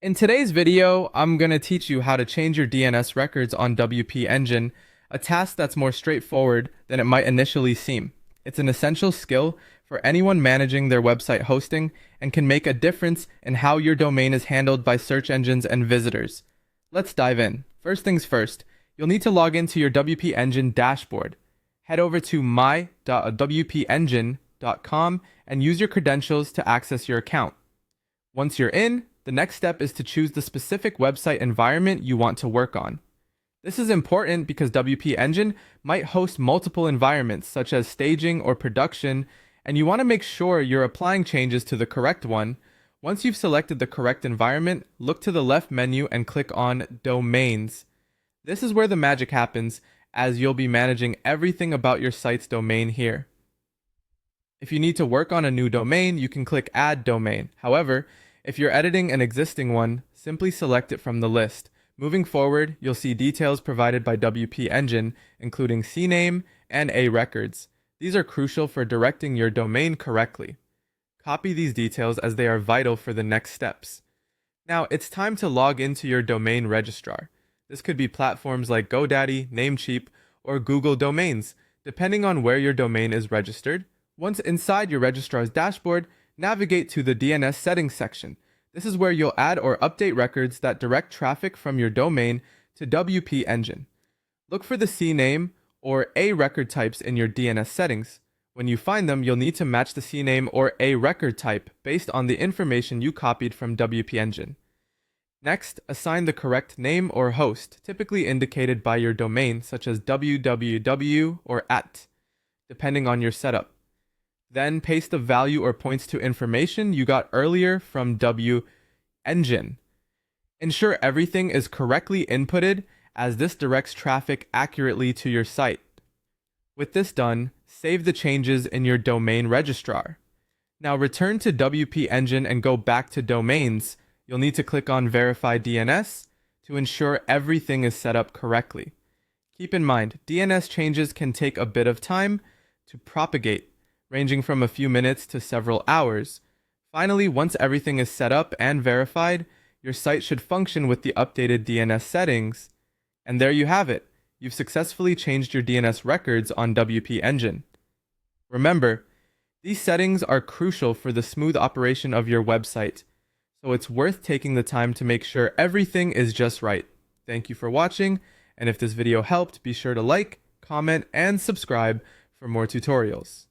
In today's video, I'm going to teach you how to change your DNS records on WP Engine, a task that's more straightforward than it might initially seem. It's an essential skill for anyone managing their website hosting and can make a difference in how your domain is handled by search engines and visitors. Let's dive in. First things first, you'll need to log into your WP Engine dashboard. Head over to my.wpengine.com and use your credentials to access your account. Once you're in, the next step is to choose the specific website environment you want to work on. This is important because WP Engine might host multiple environments such as staging or production, and you want to make sure you're applying changes to the correct one. Once you've selected the correct environment, look to the left menu and click on Domains. This is where the magic happens, as you'll be managing everything about your site's domain here. If you need to work on a new domain, you can click Add Domain. However, if you're editing an existing one, simply select it from the list. Moving forward, you'll see details provided by WP Engine, including CNAME and A records. These are crucial for directing your domain correctly. Copy these details as they are vital for the next steps. Now, it's time to log into your domain registrar. This could be platforms like GoDaddy, Namecheap, or Google Domains, depending on where your domain is registered. Once inside your registrar's dashboard, navigate to the DNS settings section. This is where you'll add or update records that direct traffic from your domain to WP Engine. Look for the CNAME or A record types in your DNS settings. When you find them, you'll need to match the CNAME or A record type based on the information you copied from WP Engine. Next, assign the correct name or host, typically indicated by your domain, such as www or @ depending on your setup. Then paste the value or points to information you got earlier from W Engine. Ensure everything is correctly inputted, as this directs traffic accurately to your site. With this done, save the changes in your domain registrar. Now return to WP Engine and go back to Domains. You'll need to click on Verify DNS to ensure everything is set up correctly. Keep in mind, DNS changes can take a bit of time to propagate, ranging from a few minutes to several hours. Finally, once everything is set up and verified, your site should function with the updated DNS settings. And there you have it. You've successfully changed your DNS records on WP Engine. Remember, these settings are crucial for the smooth operation of your website, so it's worth taking the time to make sure everything is just right. Thank you for watching, and if this video helped, be sure to like, comment, and subscribe for more tutorials.